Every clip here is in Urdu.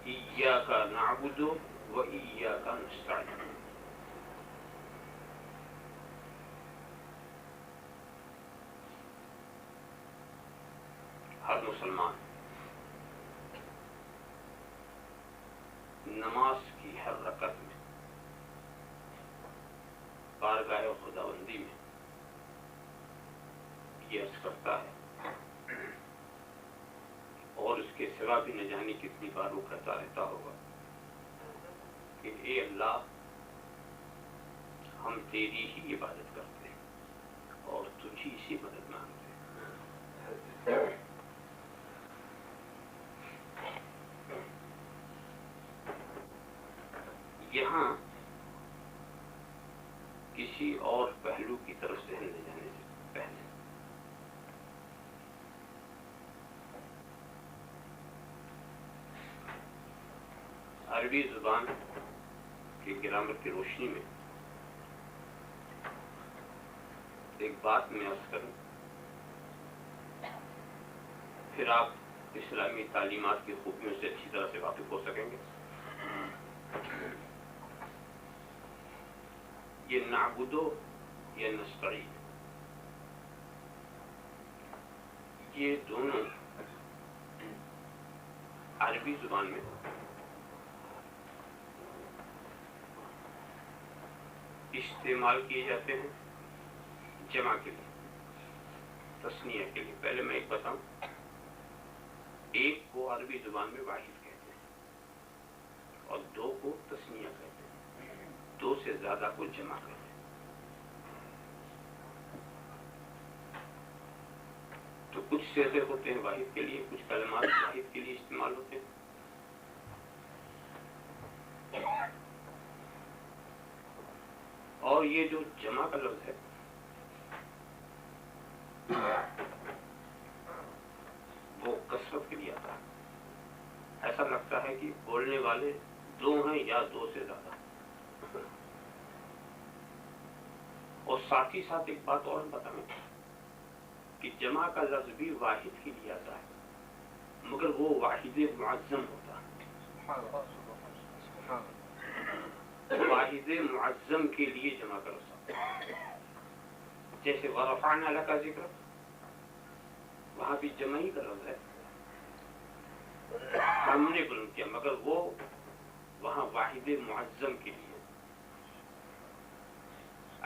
ایاک نعبد و ایاک نستعین. ہر مسلمان نماز کی ہر رکعت میں بارگاہ خداوندی میں یہ عرض کرتا ہے اور اس کے سوا بھی نہ جانے کتنی بار وہ کہتا رہتا ہوگا کہ اے اللہ ہم تیری ہی عبادت کرتے ہیں اور تجھی سے مدد مانگتے ہیں. یہاں کسی اور پہلو کی طرف ذہن لے جانے سے پہلے عربی زبان کے گرامر کی روشنی میں ایک بات میں عرض کروں، پھر آپ اسلامی تعلیمات کی خوبیوں سے اچھی طرح سے واقف ہو سکیں گے. یہ نعبدو یا نستعین، یہ دونوں عربی زبان میں استعمال کیے جاتے ہیں جمع کے لیے، تثنیہ کے لیے. پہلے میں ایک بتاؤں، ایک کو عربی زبان میں واحد کہتے ہیں اور دو کو تثنیہ کہتے ہیں، دو سے زیادہ کو جمع کہتے ہیں. تو کچھ صیغے ہوتے ہیں واحد کے لیے، کچھ کلمات واحد کے لیے استعمال ہوتے ہیں. اور یہ جو جمع کا لفظ ہے وہ کثرت کے لیے آتا ہے. ایسا لگتا ہے کہ بولنے والے دو ہیں یا دو سے زیادہ. اور ساتھ ہی ساتھ ایک بات اور بتائیں کہ جمع کا لفظ بھی واحد کے لیے آتا ہے مگر وہ واحد معظم ہوتا ہے. واحد معظم کے لیے جمع کا لفظ آتا ہے. جیسے ورفعنا لک ذکر، وہاں بھی جمع ہی کا لفظ ہے، ہم نے بلند کیا، مگر وہ وہاں واحد معظم کے لیے.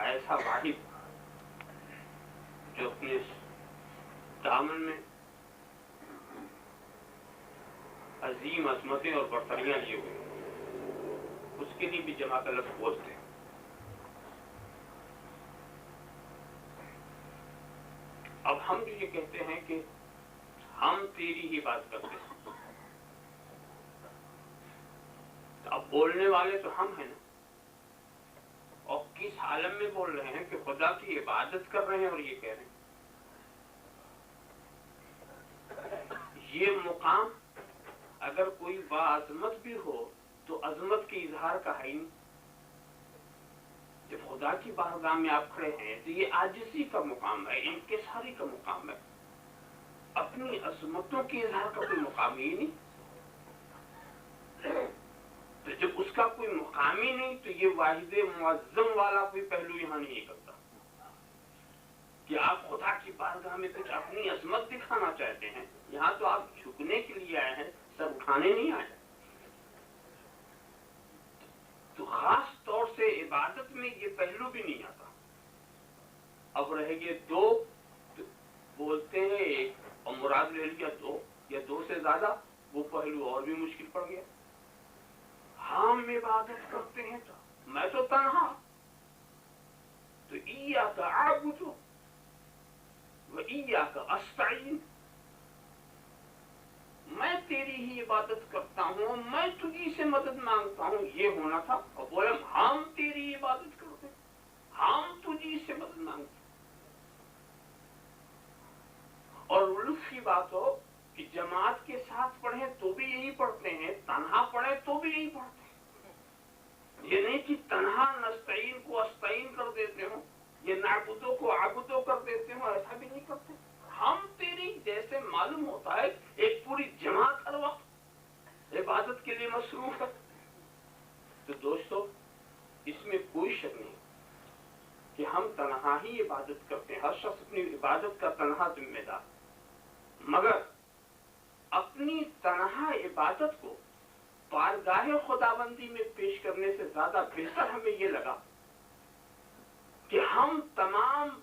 ایسا واحد جو اپنے دامن میں عظیم عظمتیں اور برتریاں لیے ہوئے، اس کے لیے بھی جمع کا لفظ بولتے ہیں. اب ہم جو یہ کہتے ہیں کہ ہم تیری ہی بات کرتے ہیں، تو اب بولنے والے تو ہم ہیں نا، اور کس عالم میں بول رہے ہیں کہ خدا کی عبادت کر رہے ہیں اور یہ کہہ رہے ہیں. یہ مقام اگر کوئی باعظمت بھی ہو تو عظمت کے اظہار کا ہے ہی نہیں. جب خدا کی بارگاہ میں آپ کھڑے ہیں تو یہ عاجزی کا مقام ہے، انکساری کا مقام ہے، اپنی عظمتوں کے اظہار کا کوئی مقام ہی نہیں. تو جب اس کا کوئی مقام ہی نہیں تو یہ واحد معظم والا کوئی پہلو یہاں نہیں کرتا کہ آپ خدا کی بارگاہ میں کچھ اپنی عظمت دکھانا چاہتے ہیں. یہاں تو آپ جھکنے کے لیے آئے ہیں، سر اٹھانے نہیں آئے. تو خاص طور سے عبادت میں یہ پہلو بھی نہیں آتا. اب رہ گئے دو، تو بولتے ہیں ایک اور مراد لے لیا دو یا دو سے زیادہ، وہ پہلو اور بھی مشکل پڑ گیا. ہم عبادت کرتے ہیں تو میں تو تنہا، تو ایاک اعبد و ایاک استعین، میں تیری ہی عبادت کرتا ہوں، میں تجھی سے مدد مانگتا ہوں، یہ ہونا تھا. اور بولے ہم تیری عبادت کرتے ہیں، ہم تجھی سے مدد مانگتے ہیں. اور لطف کی بات ہو کہ جماعت کے ساتھ پڑھیں تو بھی یہی پڑھتے ہیں، تنہا پڑھیں تو بھی یہی پڑھتے ہیں. یہ نہیں کہ تنہا نستعین کو استعین کر دیتے ہوں، یہ نعبدو کو عبدو کر دیتے ہوں، ایسا بھی نہیں کرتے. ہم تیری، جیسے معلوم ہوتا ہے ایک پوری جماعت ہر وقت عبادت کے کے لیے مصروف ہے. تو دوستو اس میں کوئی شک نہیں کہ ہم تنہا ہی عبادت کرتے ہیں، ہر شخص اپنی عبادت کا تنہا ذمہ دار، مگر اپنی تنہا عبادت کو بارگاہ خداوندی میں پیش کرنے سے زیادہ بہتر ہمیں یہ لگا کہ ہم تمام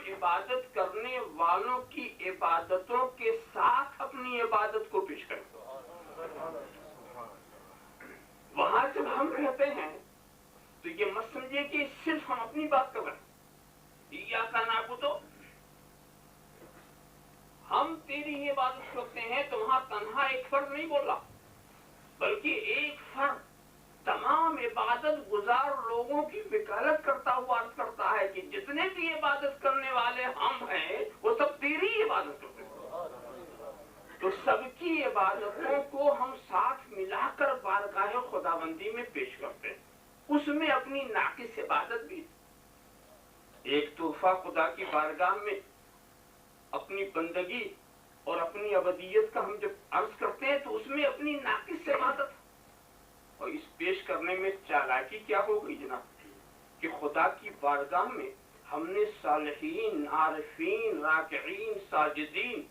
عبادت کرنے والوں کی عبادتوں کے ساتھ اپنی عبادت کو پیش کریں. وہاں جب ہم رہتے ہیں تو یہ مت سمجھے کہ صرف ہم اپنی بات کر رہے ہیں، ایاک نعبد، ہم تیری ہی عبادت کرتے ہیں. تو وہاں تنہا ایک فرد نہیں بول رہا، بلکہ ایک فرد تمام عبادت گزار لوگوں کی وکالت کرتا ہوا عرض کرتا ہے کہ جتنے بھی عبادت کرنے والے ہم ہیں وہ سب تیری ہی عبادت کرتے ہیں. تو سب کی عبادتوں کو ہم ساتھ ملا کر بارگاہ خداوندی میں پیش کرتے ہیں. اس میں اپنی ناقص عبادت بھی ایک تحفہ خدا کی بارگاہ میں اپنی بندگی اور اپنی ابدیت کا ہم جب عرض کرتے ہیں تو اس میں اپنی ناقص عبادت. اور اس پیش کرنے میں چالاکی کیا ہو گئی جناب کہ خدا کی بارگاہ میں ہم نے صالحین، عارفین، راکعین، ساجدین،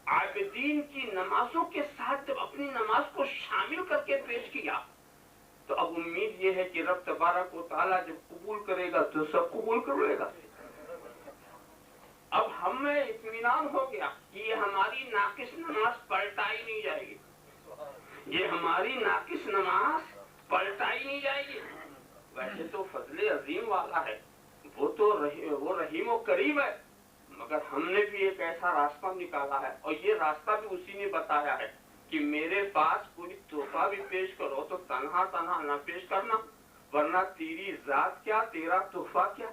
عابدین کی نمازوں کے ساتھ جب اپنی نماز کو شامل کر کے پیش کیا تو اب امید یہ ہے کہ رب تبارک و تعالیٰ جب قبول کرے گا تو سب قبول کر لے گا. اب ہمیں اطمینان ہو گیا کہ یہ ہماری ناقص نماز پلٹائی نہیں جائے گی، یہ ہماری ناقص نماز پلٹائی نہیں جائے گی. ویسے تو فضل عظیم والا ہے، وہ رحیم و کریم ہے، مگر ہم نے بھی ایک ایسا راستہ نکالا ہے اور یہ راستہ بھی اسی نے بتایا ہے کہ میرے پاس کوئی تحفہ بھی پیش کرو تو تنہا نہ پیش کرنا، ورنہ تیری ذات کیا، تیرا تحفہ کیا.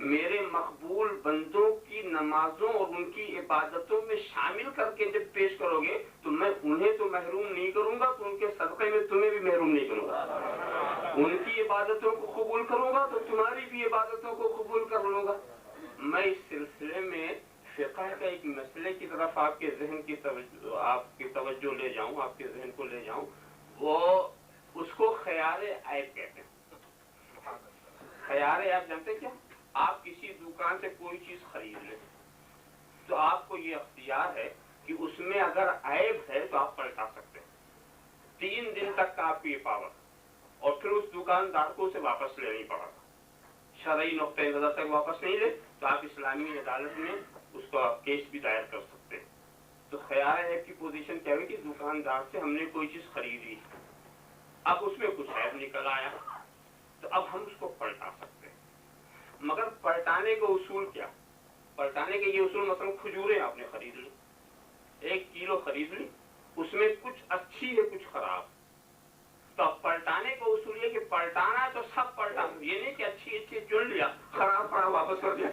میرے مقبول بندوں کی نمازوں اور ان کی عبادتوں میں شامل کر کے جب پیش کرو گے تو میں انہیں تو محروم نہیں کروں گا، تو ان کے صدقے میں تمہیں بھی محروم نہیں کروں گا. ان کی عبادتوں کو قبول کروں گا تو تمہاری بھی عبادتوں کو قبول کر لوں گا. میں اس سلسلے میں فقہ کا ایک مسئلے کی طرف آپ کے ذہن کی توجہ لے جاؤں، آپ کے ذہن کو لے جاؤں. وہ اس کو خیار عیب کہتے ہیں. خیار عیب جانتے کیا؟ آپ کسی دکان سے کوئی چیز خرید لیں تو آپ کو یہ اختیار ہے کہ اس میں اگر عیب ہے تو آپ پلٹا سکتے ہیں. 3 دن تک کا آپ کو یہ پاور، اور پھر اس دکاندار کو اسے واپس لینی پڑا گا. شرعی نقطۂ نظر تک واپس نہیں لے تو آپ اسلامی عدالت میں اس کا کیس بھی دائر کر سکتے ہیں. تو خیال عیب کی پوزیشن کیا ہوئی کہ دکاندار سے ہم نے کوئی چیز خریدی، اب اس میں کچھ عیب نکل آیا تو اب ہم اس کو پلٹا سکتے ہیں. مگر پلٹانے کا اصول کیا؟ پلٹانے کے یہ اصول، مثلا کھجوریں آپ نے خرید لی، 1 کلو خرید لی، اس میں کچھ اچھی ہے کچھ خراب، تو اب پلٹانے کا اصول یہ کہ پلٹانا ہے تو سب پلٹا دو، یہ نہیں کہ اچھی چن لیا خراب پڑا واپس کر دیا.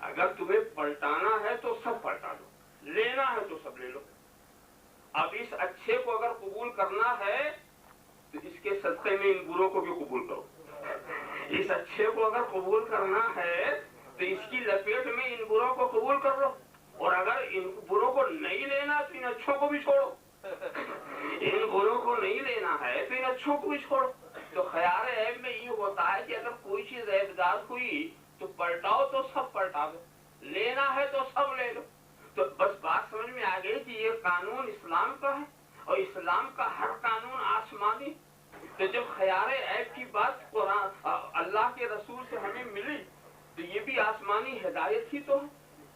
اگر تمہیں پلٹانا ہے تو سب پلٹا دو، لینا ہے تو سب لے لو. اب اس اچھے کو اگر قبول کرنا ہے تو اس کے صدقے میں ان بروں کو بھی قبول کرو. اس اچھے کو اگر قبول کرنا ہے تو اس کی لپیٹ میں ان بروں کو قبول کر لو، اور اگر ان بروں کو نہیں لینا تو ان اچھوں کو بھی چھوڑو. ان بروں کو نہیں لینا ہے تو ان اچھوں کو بھی چھوڑو. تو خیال عیب میں یہ ہوتا ہے کہ اگر کوئی چیز عیبدار ہوئی تو پلٹاؤ تو سب پلٹا دو، لینا ہے تو سب لے لو. تو بس بات سمجھ میں آ گئی کہ یہ قانون اسلام کا ہے اور اسلام کا ہر قانون آسمانی. تو جب خیار عیب کی بات قرآن اللہ کے رسول سے ہمیں ملی تو یہ بھی آسمانی ہدایت ہی تو ہے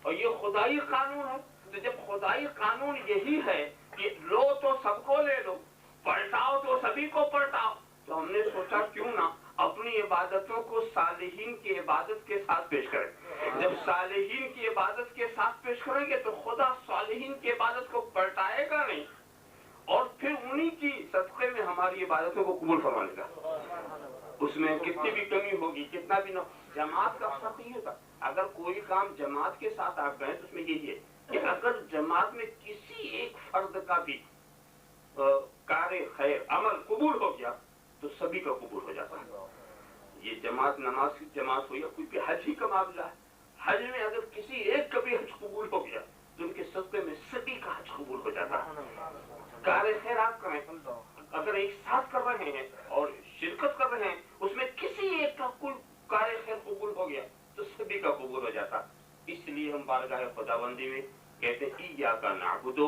اور یہ خدائی قانون ہے. تو جب خدائی قانون یہی ہے کہ لو تو سب کو لے لو، پلٹاؤ تو سبھی کو پلٹاؤ، تو ہم نے سوچا کیوں نہ اپنی عبادتوں کو صالحین کی عبادت کے ساتھ پیش کریں. جب صالحین کی عبادت کے ساتھ پیش کریں گے تو خدا صالحین کی عبادت کو پلٹائے گا نہیں، اور پھر انہی کی صدقے میں ہماری عبادتوں کو قبول فرما لے گا. اس میں کتنی بھی کمی ہوگی، کتنا بھی نہ. جماعت کا فرق نہیں ہوتا. اگر کوئی کام جماعت کے ساتھ آپ کریں تو اس میں یہی ہے کہ اگر جماعت میں کسی ایک فرد کا بھی کار خیر عمل قبول ہو گیا تو سبھی کا قبول ہو جاتا ہے. یہ جماعت نماز کی جماعت ہو یا کوئی بھی حج ہی کا معاملہ ہے، حج میں اگر کسی ایک کا بھی حج قبول ہو گیا تو ان کے صدقے میں سبھی کا حج قبول ہو جاتا ہے. کار خیرات کریں، اگر ایک ساتھ کر رہے ہیں اور شرکت کر رہے ہیں، اس میں کسی ایک کا کوئی کار خیر قبول ہو گیا تو سبھی کا قبول ہو جاتا. اس لیے ہم بارگاہ خداوندی میں کہتے ہیں ایاک نعبد،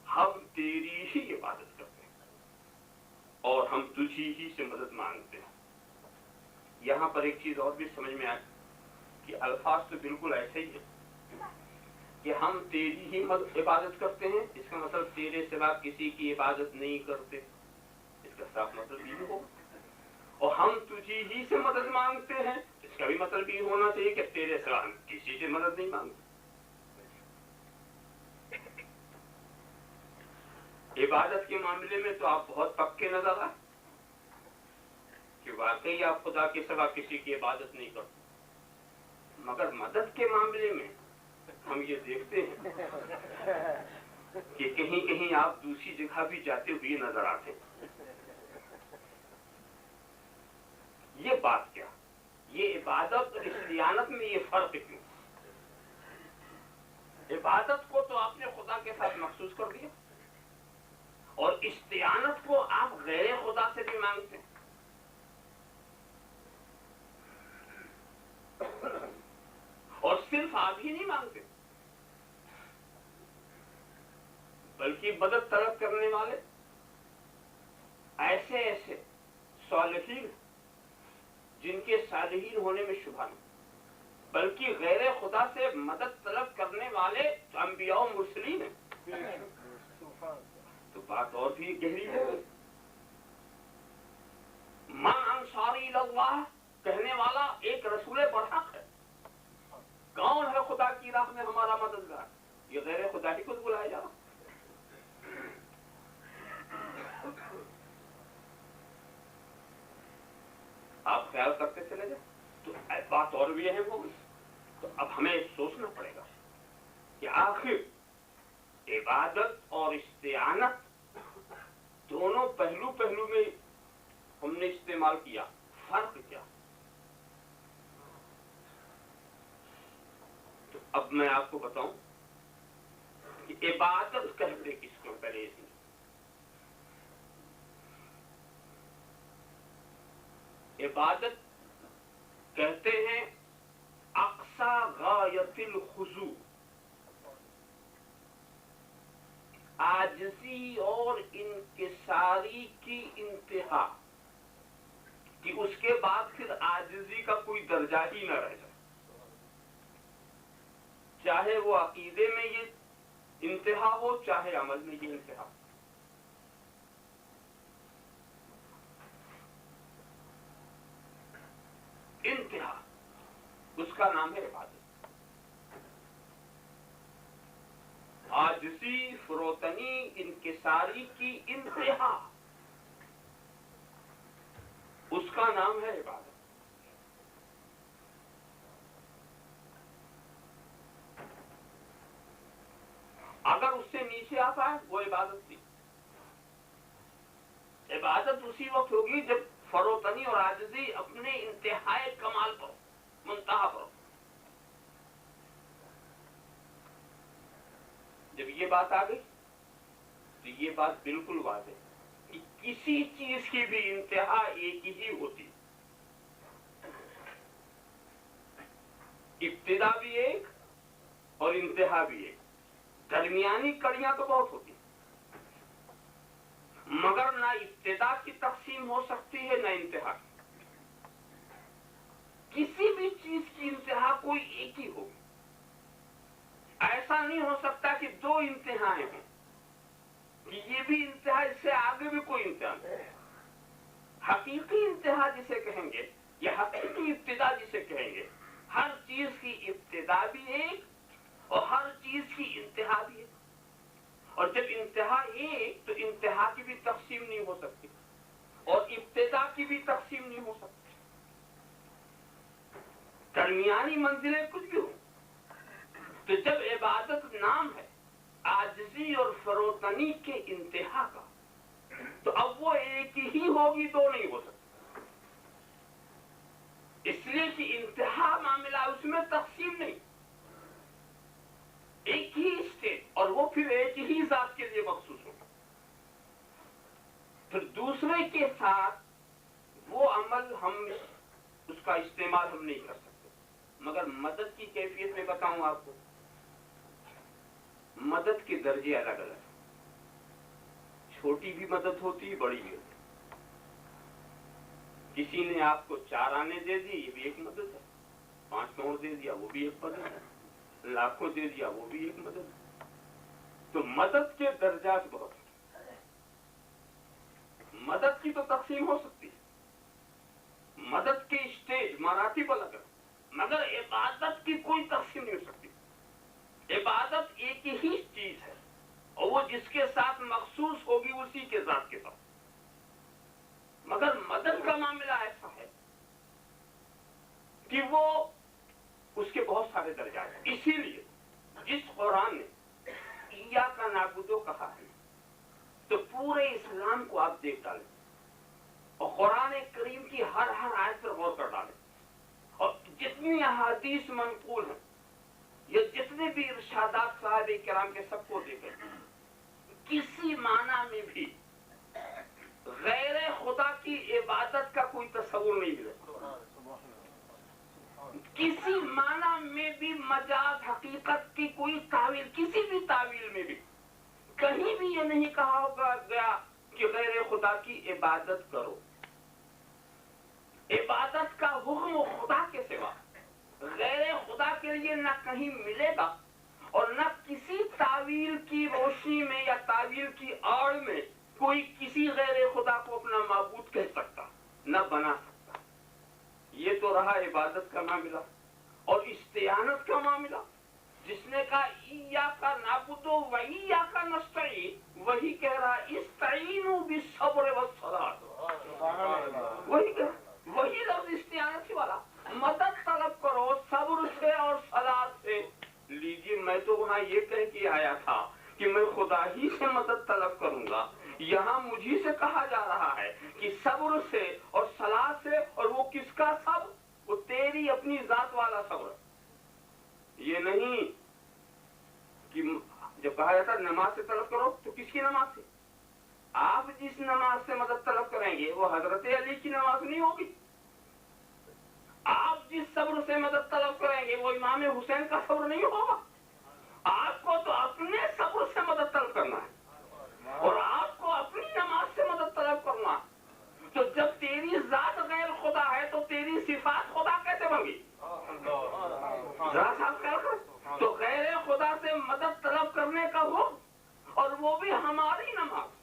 ہم تیری ہی عبادت کرتے ہیں اور ہم تجھی ہی سے مدد مانگتے ہیں. یہاں پر ایک چیز اور بھی سمجھ میں آئے کہ الفاظ تو بالکل ایسے ہی ہے کہ ہم تیری ہی عبادت کرتے ہیں، اس کا مطلب تیرے سوا کسی کی عبادت نہیں کرتے، اس کا صاف مطلب یہ ہو. اور ہم تجھی ہی سے مدد مانگتے ہیں، اس کا بھی مطلب یہ ہونا چاہیے کہ تیرے سوا ہم کسی سے مدد نہیں مانگتے. عبادت کے معاملے میں تو آپ بہت پکے نظر آئے کہ واقعی آپ خدا کے سوا کسی کی عبادت نہیں کرتے، مگر مدد کے معاملے میں ہم یہ دیکھتے ہیں کہ کہیں کہیں آپ دوسری جگہ بھی جاتے ہوئے نظر آتے ہیں. یہ بات کیا، یہ عبادت اور استعانت میں یہ فرق کیوں؟ عبادت کو تو آپ نے خدا کے ساتھ مخصوص کر دیا اور استعانت کو آپ غیر خدا سے بھی مانگتے ہیں. اور صرف آپ ہی نہیں مانگتے بلکہ مدد طلب کرنے والے ایسے ایسے صالحین جن کے صالحین ہونے میں شبہ نہیں، بلکہ غیر خدا سے مدد طلب کرنے والے انبیاء و مرسلین ہیں. تو بات اور بھی گہری ہے. من انصاری اللہ کہنے والا ایک رسول برحق ہے. کون ہے خدا کی راہ میں ہمارا مددگار؟ یہ غیر خدا ہی کو بلایا جا رہا. آپ خیال کرتے چلے جائیں تو بات اور بھی اہم ہوگی. تو اب ہمیں سوچنا پڑے گا کہ آخر عبادت اور استعانت دونوں پہلو میں ہم نے استعمال کیا، فرق کیا؟ تو اب میں آپ کو بتاؤں کہ عبادت کہتے کس کو؟ پہلے اس میں عبادت کہتے ہیں اقصی غایت الخضوع، عاجزی اور انکساری کی انتہا، کہ اس کے بعد پھر عاجزی کا کوئی درجہ ہی نہ رہ جائے. چاہے وہ عقیدے میں یہ انتہا ہو، چاہے عمل میں یہ انتہا ہو. انتہا اس کا نام ہے عبادت. عاجزی، فروتنی، انکساری کی انتہا، اس کا نام ہے عبادت. اگر اس سے نیچے آ پائے وہ عبادت نہیں. عبادت اسی وقت ہوگی جب فروتنی اور عاجزی اپنے انتہائی کمال پر، منتہا پر. جب یہ بات آ گئی تو یہ بات بالکل واضح ہے کہ کسی چیز کی بھی انتہا ایک ہی ہوتی، ابتدا بھی ایک اور انتہا بھی ایک. درمیانی کڑیاں تو بہت ہوتی مگر نہ ابتدا کی تقسیم ہو سکتی ہے نہ انتہا کی. کسی بھی چیز کی انتہا کوئی ایک ہی ہوگی. ایسا نہیں ہو سکتا کہ دو انتہائیں ہوں، کہ یہ بھی انتہا اس سے آگے بھی کوئی انتہا نہیں. حقیقی انتہا جسے کہیں گے یا حقیقی ابتدا جسے کہیں گے، ہر چیز کی ابتدا بھی ایک اور ہر چیز کی انتہا بھی ایک. اور جب انتہا ایک تو انتہا کی بھی تقسیم نہیں ہو سکتی اور ابتدا کی بھی تقسیم نہیں ہو سکتی. درمیانی منزلیں کچھ بھی ہوں. تو جب عبادت نام ہے عاجزی اور فروتنی کے انتہا کا، تو اب وہ ایک ہی ہوگی، دو نہیں ہو سکتی. اس لیے کہ انتہا معاملہ اس میں تقسیم نہیں، ایک ہی اسٹیج اور وہ پھر ایک ہی ذات کے لیے مخصوص ہوگا. مزے کے ساتھ وہ عمل ہم اس کا استعمال ہم نہیں کر سکتے. مگر مدد کی کیفیت میں بتاؤں آپ کو، مدد کے درجے الگ الگ، چھوٹی بھی مدد ہوتی ہے، بڑی بھی ہوتی ہے. کسی نے آپ کو 4 آنے دے دی، یہ بھی ایک مدد ہے. 5 کروڑ دے دیا، وہ بھی ایک مدد ہے. لاکھوں دے دیا، وہ بھی ایک مدد ہے. تو مدد کے درجات بہت ہیں. مدد کی تو تقسیم ہو سکتی ہے، مدد کے اسٹیج مراتب الگ ہے، مگر عبادت کی کوئی تقسیم نہیں ہو سکتی. عبادت ایک ہی چیز ہے، اور وہ جس کے ساتھ مخصوص ہوگی اسی کے ذات کے ساتھ. مگر مدد کا معاملہ ایسا ہے کہ وہ اس کے بہت سارے درجات ہیں. اسی لیے جس قرآن نے ایاک نعبد کہا ہے تو پورے اسلام کو آپ دیکھ ڈالیں اور قرآن کریم کی ہر آیت پر غور کر ڈالیں، اور جتنی احادیث منقول ہیں یا جتنے بھی ارشادات صاحب کرام کے سب کو دیکھیں، کسی معنی میں بھی غیر خدا کی عبادت کا کوئی تصور نہیں ملے. کسی معنی میں بھی مجاز حقیقت کی کوئی تعویل، کسی بھی تعویل میں بھی کہیں بھی یہ نہیں کہا ہوگا گیا کہ غیر خدا کی عبادت کرو. عبادت کا حکم خدا کے سوا غیر خدا کے لیے نہ کہیں ملے گا، اور نہ کسی تعویل کی روشنی میں یا تعویل کی آڑ میں کوئی کسی غیر خدا کو اپنا معبود کہہ سکتا، نہ بنا سکتا. یہ تو رہا عبادت کا معاملہ. اور استعانت کا معاملہ، جس نے کہا ایاک نعبد و ایاک نستعین، وہی کہہ رہا استعینوا بالصبر والصلاۃ. وہی لفظ استعانت ہی والا، مدد طلب کرو صبر سے اور صلاۃ سے. لیجیے، میں تو وہاں یہ کہہ کے آیا تھا کہ میں خدا ہی سے مدد طلب کروں گا. یہاں مجھے سے کہا جا رہا ہے کہ صبر سے اور صلاۃ سے، اور وہ کس کا صبر؟ وہ تیری اپنی ذات والا صبر. یہ نہیں کہ جب کہا جاتا نماز سے طلب کرو تو کس کی نماز سے؟ آپ جس نماز سے مدد طلب کریں گے وہ حضرت علی کی نماز نہیں ہوگی. آپ جس صبر سے مدد طلب کریں گے وہ امام حسین کا صبر نہیں ہوگا. آپ کو تو اپنے صبر سے مدد طلب کرنا ہے، اور آپ کو اپنی نماز سے مدد طلب کرنا. تو جب تیری ذات غیر خدا ہے تو تیری صفات خدا کیسے بن گئی؟ ذرا صاحب خیال کرو. تو غیر خدا سے مدد طلب کرنے کا ہو، اور وہ بھی ہماری نماز،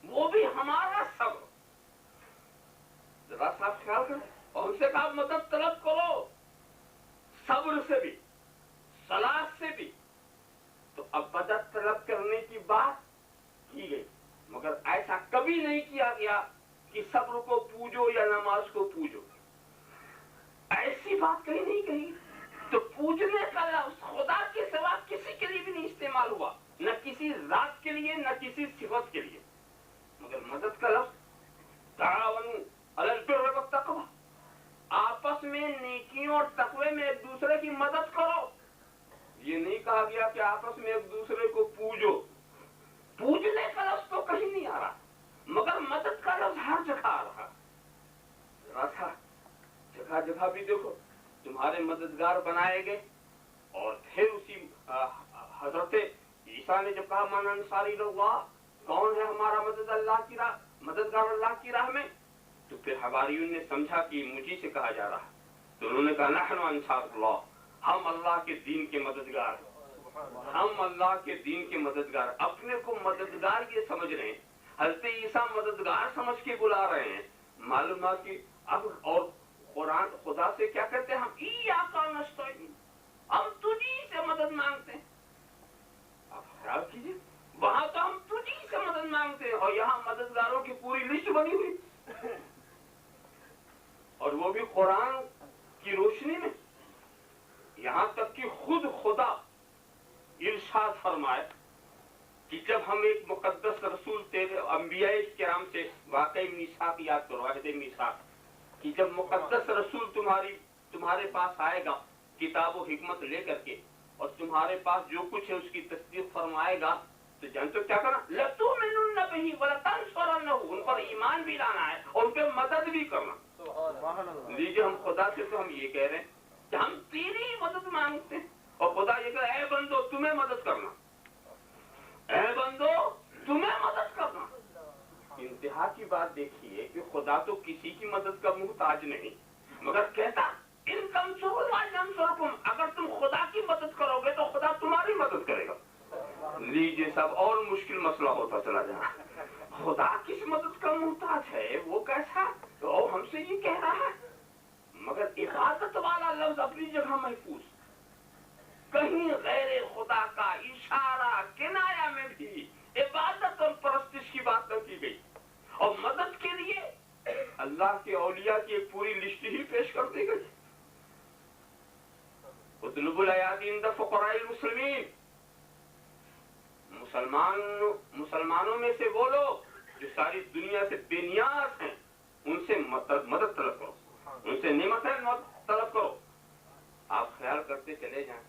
وہ بھی ہمارا صبر. ذرا صاحب خیال کرو. اور ان سے کہا مدد طلب کرو صبر سے بھی صلاۃ سے بھی. تو اب مدد طلب کرنے کی بات کی گئی، مگر ایسا کبھی نہیں کیا گیا کہ صبر کو پوجو یا نماز کو پوجو. ایسی بات کہیں نہیں کہی. تو پوجنے کا لفظ خدا کے سوا کسی کے لیے بھی نہیں استعمال ہوا، نہ کسی ذات کے لیے نہ کسی صفت کے لیے. مگر مدد کا لفظ تعاونوا علی البر والتقوی، آپس میں نیکیوں اور تقوی میں ایک دوسرے کی مدد کرو. یہ نہیں کہا گیا کہ آپس میں ایک دوسرے کو پوجو. پوجنے کا لفظ تو کہیں نہیں آ رہا، مگر مدد کا لفظ ہر جگہ آ رہا. ذرا سا جگہ جگہ بھی دیکھو تمہارے مددگار بنائے گئے. اور پھر اسی حضرت عیسیٰ نے جب کہا من انصاری اللہ، کون ہے ہمارا مددگار اللہ کی راہ میں، تو پھر حواریون نے سمجھا کہ مجھے سے کہا جا رہا. تو انہوں نے کہا نحن انصار اللہ، ہم اللہ کے دین کے مددگار ہیں. ہم اللہ کے دین کے مددگار. اپنے کو مددگار یہ سمجھ رہے ہیں، حضرت عیسیٰ مددگار سمجھ کے بلا رہے ہیں. معلوم ہے کہ اب اور قرآن خدا سے کیا کہتے ہیں؟ ہم ایاک نستعین، ہم تجھی سے مدد مانگتے ہیں. آپ خیال کیجیے، وہاں تو ہم تجھی سے مدد مانگتے ہیں، اور یہاں مددگاروں کی پوری لسٹ بنی ہوئی، اور وہ بھی قرآن کی روشنی میں. یہاں تک کہ خود خدا ارشاد فرمائے کہ جب ہم ایک مقدس رسول تیرے انبیاء کرام سے واقعی میثاق یاد کرو، عہد میثاق، کہ جب مقدس رسول تمہارے پاس آئے گا کتاب و حکمت لے کر کے، اور تمہارے پاس جو کچھ ہے اس کی تصدیق فرمائے گا، تو جانتے ہو کیا کرنا؟ لَتُؤْمِنُنَّ بِهِ وَلَتَنْصُرَنَّهُ، ان پر ایمان بھی لانا ہے اور ان پہ مدد بھی کرنا. لیجیے ہم خدا سے تو ہم یہ کہہ رہے ہیں کہ ہم تیری ہی مدد مانگتے ہیں اور خدا یہ کہ اے بندو تمہیں مدد کرنا, اے بندو تمہیں مدد کرنا. انتہا کی بات دیکھیے کہ خدا تو کسی کی مدد کا محتاج نہیں, مگر کہتا ان تنصروا اللہ ینصرکم, اگر تم خدا کی مدد کرو گے تو خدا تمہاری مدد کرے گا. لیجیے سب اور مشکل مسئلہ ہوتا چلا جا رہا. خدا کس مدد کا محتاج ہے, وہ کیسا, وہ ہم سے یہ کہہ رہا ہے. مگر عبادت والا لفظ اپنی جگہ محفوظ, کہیں غیر خدا کا اشارہ کنایا میں بھی عبادت اور پرستش کی بات نہ کی گئی, اور مدد کے لیے اللہ کے اولیاء کی ایک پوری لسٹ ہی پیش کر دی گئی. اطلبوا الایادی عند فقراء المسلمین, مسلمانوں میں سے وہ لوگ جو ساری دنیا سے بے نیاز ہیں ان سے مدد طلب کرو, ان سے نعمت طلب کرو. آپ خیال کرتے چلے جائیں.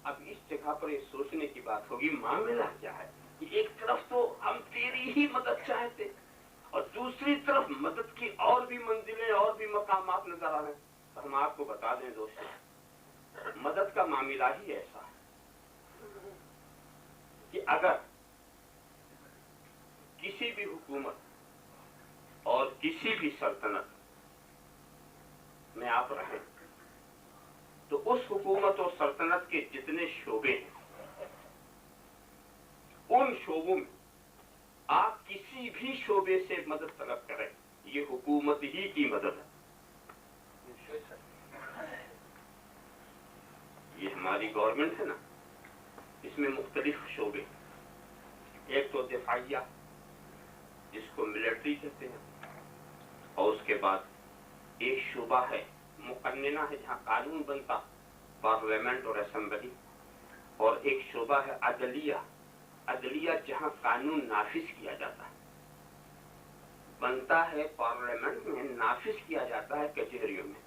اب اس جگہ پر یہ سوچنے کی بات ہوگی معاملہ کیا ہے کہ ایک طرف تو ہم تیری ہی مدد چاہتے اور دوسری طرف مدد کی اور بھی منزلیں اور بھی مقامات نظر آ رہے ہیں. تو ہم آپ کو بتا دیں دوستوں, مدد کا معاملہ ہی ایسا ہے کہ اگر کسی بھی حکومت اور کسی بھی سلطنت میں آپ رہیں تو اس حکومت اور سلطنت کے جتنے شعبے ہیں ان شعبوں میں آپ کسی بھی شعبے سے مدد طلب کریں, یہ حکومت ہی کی مدد ہے. یہ ہماری گورنمنٹ ہے نا, اس میں مختلف شعبے, ایک تو دفاعیہ جس کو ملٹری کہتے ہیں, اور اس کے بعد ایک شعبہ ہے مقننہ ہے جہاں قانون بنتا پارلیمنٹ اور اسمبلی, اور ایک شعبہ ہے عدلیہ جہاں قانون نافذ کیا جاتا ہے, بنتا ہے پارلیمنٹ میں, نافذ کیا جاتا ہے کچہریوں میں,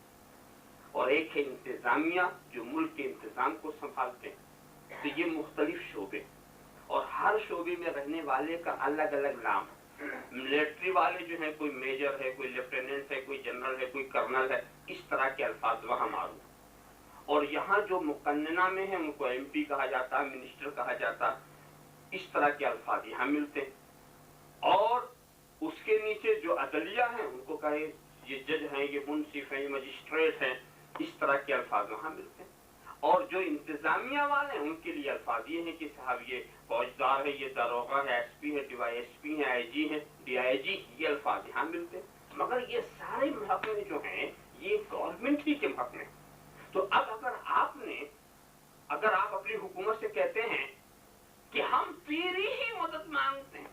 اور ایک ہے انتظامیہ جو ملک کے انتظام کو سنبھالتے ہیں. تو یہ مختلف شعبے, اور ہر شعبے میں رہنے والے کا الگ الگ نام. ملٹری والے جو ہیں, کوئی میجر ہے, کوئی لیفٹیننٹ ہے, کوئی جنرل ہے, کوئی کرنل ہے, اس طرح کے الفاظ وہاں معروف. اور یہاں جو مقننہ میں ہیں ان کو ایم پی کہا جاتا ہے, منسٹر کہا جاتا ہے, اس طرح کے الفاظ یہاں ملتے ہیں. اور اس کے نیچے جو عدلیہ ہیں ان کو کہے یہ جج ہیں, یہ منصف ہیں, یہ مجسٹریٹ ہیں, اس طرح کے الفاظ وہاں ملتے ہیں. اور جو انتظامیہ والے ہیں ان کے لیے الفاظ یہ ہیں کہ صاحب یہ فوجدار ہے, یہ داروغہ ہے, ایس پی ہے, ڈی ایس پی ہے, آئی جی ہے, ڈی آئی جی, یہ الفاظ یہاں ملتے ہیں. مگر یہ سارے محکمے جو ہیں یہ گورنمنٹ ہی کے محکمے. تو اب اگر آپ اپنی حکومت سے کہتے ہیں کہ ہم تیری ہی مدد مانگتے ہیں,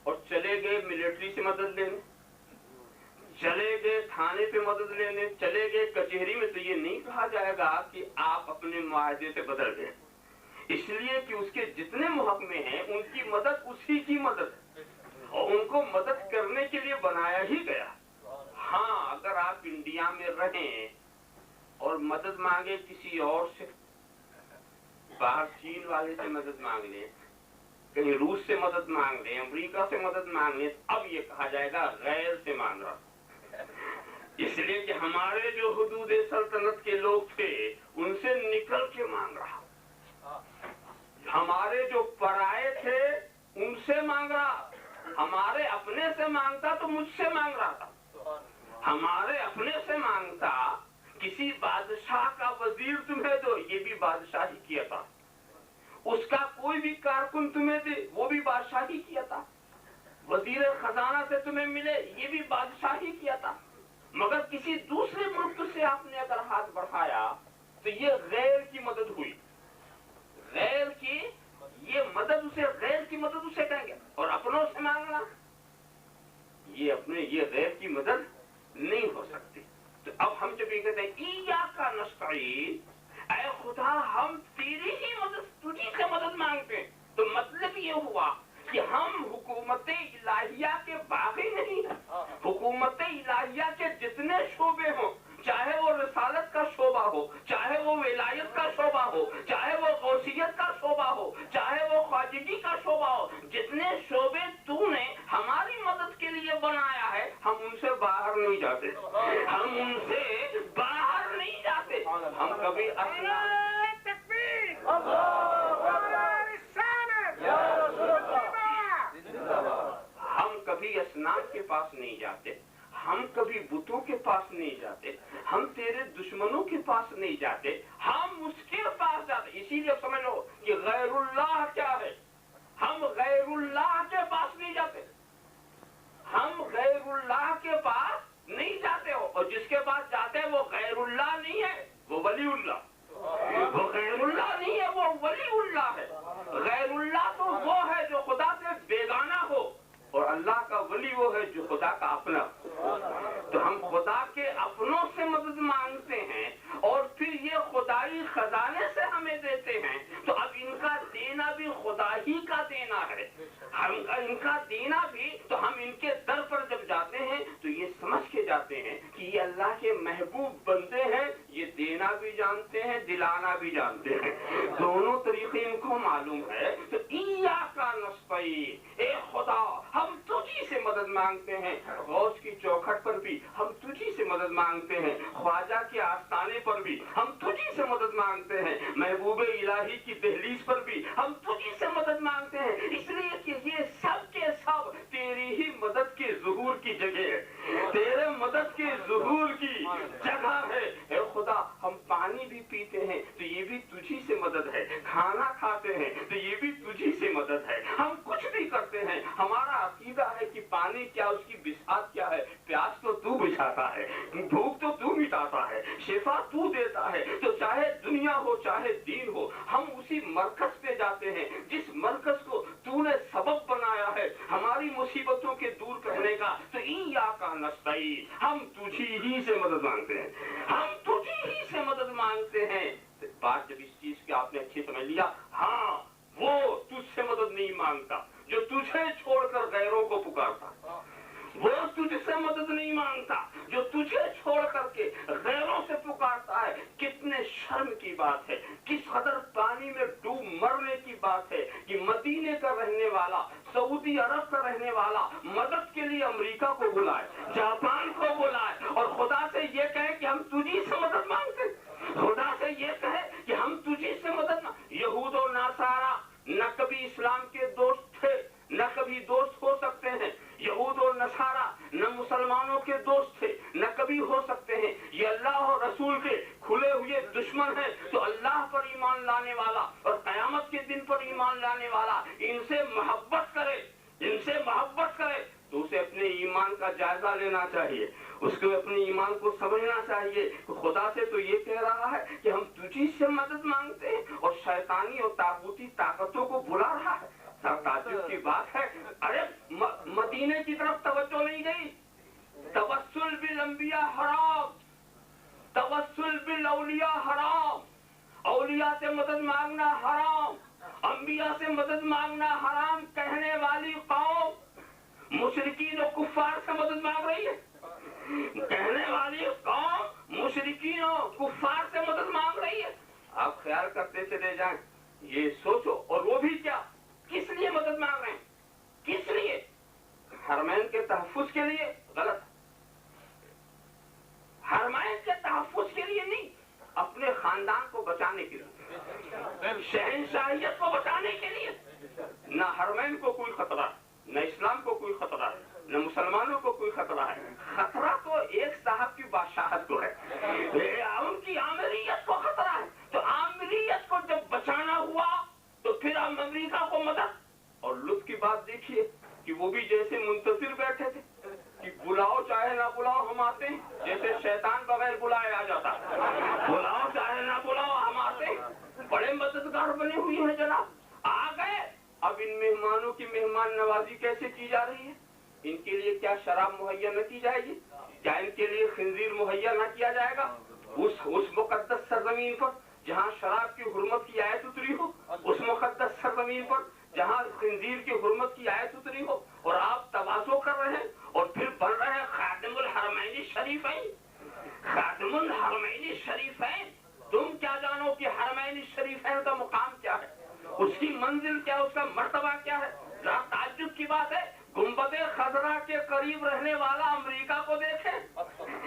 اور چلے گئے ملٹری سے مدد لینے, چلے گئے تھانے پہ مدد لینے, چلے گئے کچہری میں, تو یہ نہیں کہا جائے گا کہ آپ اپنے معاہدے سے بدل گئے, اس لیے کہ اس کے جتنے محکمے ہیں ان کی مدد اسی کی مدد ہے اور ان کو مدد کرنے کے لیے بنایا ہی گیا. ہاں اگر آپ انڈیا میں رہیں اور مدد مانگے کسی اور سے, باہر چین والے سے مدد مانگ لیں, کہیں روس سے مدد مانگ لیں, امریکہ سے مدد مانگ لیں, اب یہ کہا جائے گا غیر سے مانگ رہا. اس لیے کہ ہمارے جو حدود سلطنت کے لوگ تھے ان سے نکل کے مانگ رہا, ہمارے جو پرائے تھے ان سے مانگ رہا, ہمارے اپنے سے مانگتا تو مجھ سے مانگ رہا تھا, ہمارے اپنے سے مانگتا کسی بادشاہ کا وزیر تمہیں دو, یہ بھی بادشاہی کیا تھا, اس کا کوئی بھی کارکن تمہیں دے وہ بھی بادشاہی کیا تھا, وزیر خزانہ سے تمہیں ملے یہ بھی بادشاہی کیا تھا. مگر کسی دوسرے ملک سے آپ نے اگر ہاتھ بڑھایا تو یہ غیر کی مدد ہوئی, غیر کی یہ مدد اسے, غیر کی مدد اسے کہیں گے. اور اپنوں سے مانگنا یہ غیر کی مدد نہیں ہو سکتی. تو اب ہم جب یہ کہتے ہیں ایاک نستعین, اے خدا ہم تیری ہی مدد, تجھی سے مدد مانگتے ہیں, تو مطلب یہ ہوا کہ ہم حکومت الہیہ کے باغی نہیں ہیں. حکومت الہیہ کے جتنے شعبے ہوں, چاہے وہ رسالت کا شعبہ ہو, چاہے وہ ولایت کا شعبہ ہو, چاہے وہ غوثیت کا شعبہ ہو, چاہے وہ خواجگی کا شعبہ ہو, جتنے شعبے تو نے ہماری مدد جاتے، ہم ان سے باہر نہیں جاتے، ہم کبھی ہم کبھی اسنان کے پاس نہیں جاتے، ہم کبھی بتوں کے پاس نہیں جاتے، ہم تیرے دشمنوں کے پاس نہیں جاتے، ہم اس کے پاس جاتے. اسی لیے سمجھ لو کہ غیر اللہ کیا ہے. ہم غیر اللہ کے پاس نہیں جاتے، ہم غیر اللہ کے پاس نہیں جاتے ہو، اور جس کے پاس جاتے ہیں وہ غیر اللہ نہیں ہے، وہ ولی اللہ. وہ غیر اللہ نہیں ہے، وہ ولی اللہ ہے. غیر اللہ تو وہ ہے جو خدا سے بیگانہ ہو، اور اللہ کا ولی وہ ہے جو خدا کا اپنا. تو ہم خدا کے اپنوں سے مدد مانگتے ہیں اور پھر یہ خدائی خزانے سے ہمیں دیتے ہیں. تو اب ان کا دینا بھی خدا ہی کا دینا ہے، ہم ان کا دینا بھی. تو ہم ان کے در پر جب جاتے ہیں تو یہ سمجھ کے جاتے ہیں کہ یہ اللہ کے محبوب بندے ہیں، یہ دینا بھی جانتے ہیں، دلانا بھی جانتے ہیں، دونوں طریقے ان کو معلوم ہے. تو ایاک نستعین، اے خدا ہم تجھی سے مدد مانگتے ہیں. غوث کی چوکھٹ پر بھی ہم تجھی سے مدد مانگتے ہیں، خواجہ کے آستانے پر بھی ہم تجھی سے مدد مانگتے ہیں، محبوب الہی کی دہلیز پر بھی ہم تجھی سے مدد مانگتے ہیں. اس لیے کہ یہ سب کے سب تیری ہی مدد کے ظہور کی جگہ ہے، تیرے مدد کے ظہور کی جگہ ہے. اے خدا ہم پانی بھی پیتے ہیں تو یہ بھی تجھی سے مدد ہے، کھانا کھاتے ہیں تو یہ بھی تجھی سے مدد ہے. ہم کچھ بھی کرتے ہیں، ہمارا عقیدہ ہے کہ پانی کیا، اس کی بساط کیا ہے. پیاس تو تو بجھاتا ہے، بھوک تو تو مٹاتا ہے، شفا تو دیتا ہے. تو چاہے دنیا ہو چاہے دین ہو، ہم اسی مرکز پہ جاتے ہیں جس مرکز کو تو نے سبب بنایا ہے ہماری مصیبتوں کے دور کرنے کا. تو ایاک نستعین، ہم تجھی ہی سے مدد مانگتے ہیں، ہم تجھی ہی سے مدد مانگتے ہیں. بات جب اس چیز کی آپ نے اچھی سمجھ لیا، ہاں وہ تجھ سے مدد نہیں مانگتا جو تجھے چھوڑ کر غیروں کو پکارتا، وہ تجھ سے مدد نہیں مانگتا جو تجھے چھوڑ کر کے غیروں سے پکارتا ہے. کتنے شرم کی بات ہے، کس قدر پانی میں ڈوب مرنے کی بات ہے کہ مدینے کا رہنے والا، سعودی عرب کا رہنے والا مدد کے لیے امریکہ کو بلائے، جاپان کو بلائے، اور خدا سے یہ کہے کہ ہم تجھی سے مدد مانگتے، خدا سے یہ کہے کہ ہم تجھی سے مدد. یہود و نصارا نہ کبھی اسلام کے دوست تھے نہ کبھی دوست ہو سکتے ہیں، یہود و نصارا نہ مسلمانوں کے دوست تھے نہ کبھی ہو سکتے ہیں. یہ اللہ اور رسول کے کھلے ہوئے دشمن ہیں. تو اللہ پر ایمان لانے والا اور قیامت کے دن پر ایمان لانے والا ان سے محبت کرے، ان سے محبت کرے تو اسے اپنے ایمان کا جائزہ لینا چاہیے، اس کو اپنے ایمان کو سمجھنا چاہیے. خدا سے تو یہ کہہ رہا ہے کہ ہم تجھی سے مدد مانگتے ہیں، اور شیطانی اور طاغوتی طاقتوں کو بلا رہا ہے. تعجب کی بات ہے، ارے مدینے کی طرف توجہ نہیں گئی. توسل بالانبیاء حرام، توسل بالاولیاء حرام، اولیاء سے مدد مانگنا حرام، انبیاء سے مدد مانگنا حرام کہنے والی قوم مشرکین و کفار سے مدد مانگ رہی ہے. کہنے والی قوم مشرکین و کفار سے مدد مانگ رہی ہے. آپ خیال کرتے چلے جائیں، یہ سوچو. اور وہ بھی کیا، کس لیے مدد مانگ رہے ہیں، کس لیے؟ حرمین کے تحفظ کے لیے؟ غلط. حرمین کے تحفظ کے لیے نہیں، اپنے خاندان کو بچانے کے لیے، شہنشاہیت کو بچانے کے لیے. نہ حرمین کو کوئی خطرہ ہے، نہ اسلام کو کوئی خطرہ ہے، نہ مسلمانوں کو کوئی خطرہ ہے. خطرہ تو ایک صاحب کی بادشاہت کو ہے، ان کی عامریت کو خطرہ ہے. تو عامریت کو جب بچانا ہوا تو پھر ہم امریکہ کو مدد. اور لطف کی بات دیکھیے کہ وہ بھی جیسے منتظر بیٹھے تھے کہ بلاؤ چاہے نہ بلاؤ ہم آتے ہیں، جیسے شیطان بغیر بلائے آ جاتا، بلاؤ چاہے نہ بلاؤ ہم آتے ہیں. بڑے مددگار بنے ہوئے ہیں جناب، آ گئے. اب ان مہمانوں کی مہمان نوازی کیسے کی جا رہی ہے؟ ان کے لیے کیا شراب مہیا نہ کی جائے گی؟ کیا ان کے لیے خنزیر مہیا نہ کیا جائے گا؟ اس مقدس سرزمین پر جہاں شراب کی حرمت کی آیت اتری ہو، اس مقدس سرزمین پر جہاں خنزیر کی حرمت کی آیت اتری ہو، اور آپ تواضع کر رہے ہیں اور پھر بن رہے ہیں خادم الحرمین شریفین. خادم الحرمین شریفین، تم کیا جانو کہ حرمین شریفین کا مقام کیا ہے، اس کی منزل کیا ہے، اس کا مرتبہ کیا ہے. ذرا تعجب کی بات ہے، گنبد خضرا کے قریب رہنے والا امریکہ کو دیکھیں،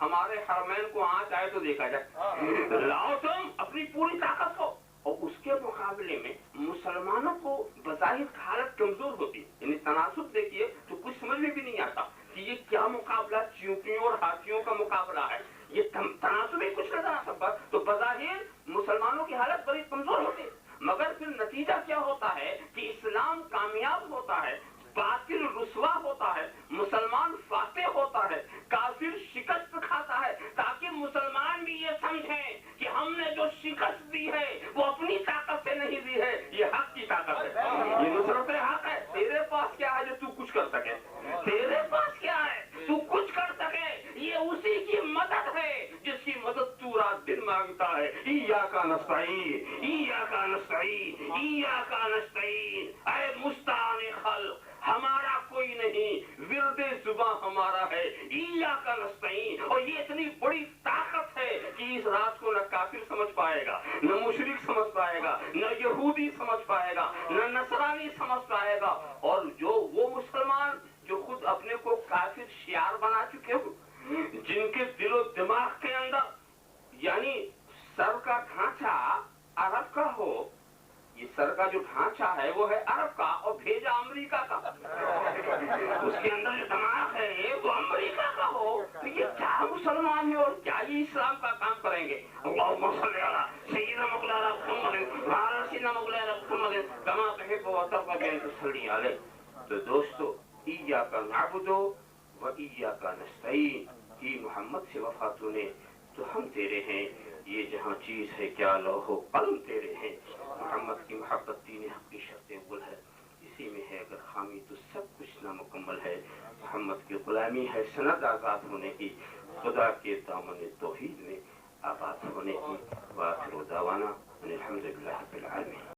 ہمارے حرمین کو آنچ آئے تو دیکھا جائے، لاؤ تم اپنی پوری طاقت کو. اور اس کے مقابلے میں مسلمانوں کو بظاہر حالت کمزور ہوتی ہے. یعنی تناسب دیکھیے تو کچھ سمجھ میں بھی نہیں آتا کہ یہ کیا مقابلہ چیونٹیوں اور ہاتھیوں کا مقابلہ ہے. یہ تناسب ہی کچھ نظر آ سکتا. تو بظاہر مسلمانوں کی حالت بڑی کمزور ہوتی ہے، مگر پھر نتیجہ کیا ہوتا ہے کہ اسلام کامیاب ہوتا ہے، باطل رسوا ہوتا ہے، مسلمان فاتح ہوتا ہے، کافر شکست کھاتا ہے، تاکہ مسلمان بھی یہ سمجھیں کہ ہم نے جو شکست دی ہے وہ اپنی طاقت سے نہیں دی ہے، یہ حق کی طاقت ہے، یہ نصرت حق ہے. تیرے پاس کیا ہے جو تو کچھ کر سکے؟ تیرے پاس کیا ہے تو کچھ کر سکے؟ یہ اسی کی مدد ہے جس کی مدد تو رات دن مانگتا ہے. ایاک نستعین ایاک نستعین ایاک نستعین. اے مستعان خلق، ہمارا کوئی نہیں، ورد زباں ہمارا ہے، ایاک نستعین. اور یہ اتنی بڑی طاقت ہے کہ اس راز کو نہ کافر سمجھ پائے گا، نہ مشرک سمجھ پائے گا، نہ یہودی سمجھ پائے گا، نہ نصرانی سمجھ پائے گا. اور جو وہ مسلمان جو خود اپنے کو کافر شیار بنا چکے ہو، جن کے دل و دماغ کے اندر یعنی سر کا ڈھانچہ عرب کا ہو، یہ سر کا جو ڈھانچہ ہے وہ ہے عرب کا اور بھیجا امریکہ کا، اس کے اندر جو دماغ ہے وہ امریکہ کا ہو، تو یہ کیا مسلمان ہیں اور کیا یہ اسلام کا کام کریں گے؟ اللہم صلی علی سیدنا مولانا محمد وعلی سیدنا مولانا محمد کما تحب وترضى ان تصلی علیہ. تو دوستو، ایاک نعبد و ایاک نستعین کی محمد سے وفا تو نے تو ہم تیرے ہیں، یہ جہاں چیز ہے کیا لوح و قلم تیرے ہیں. محمد کی محبت دین حق کی شرط اول ہے، اسی میں ہے اگر خامی تو سب کچھ نامکمل ہے. محمد کی غلامی ہے سند آزاد ہونے کی، خدا کے دامن توحید میں آباد ہونے کی. وآخر دعوانا الحمدللہ رب العالمین.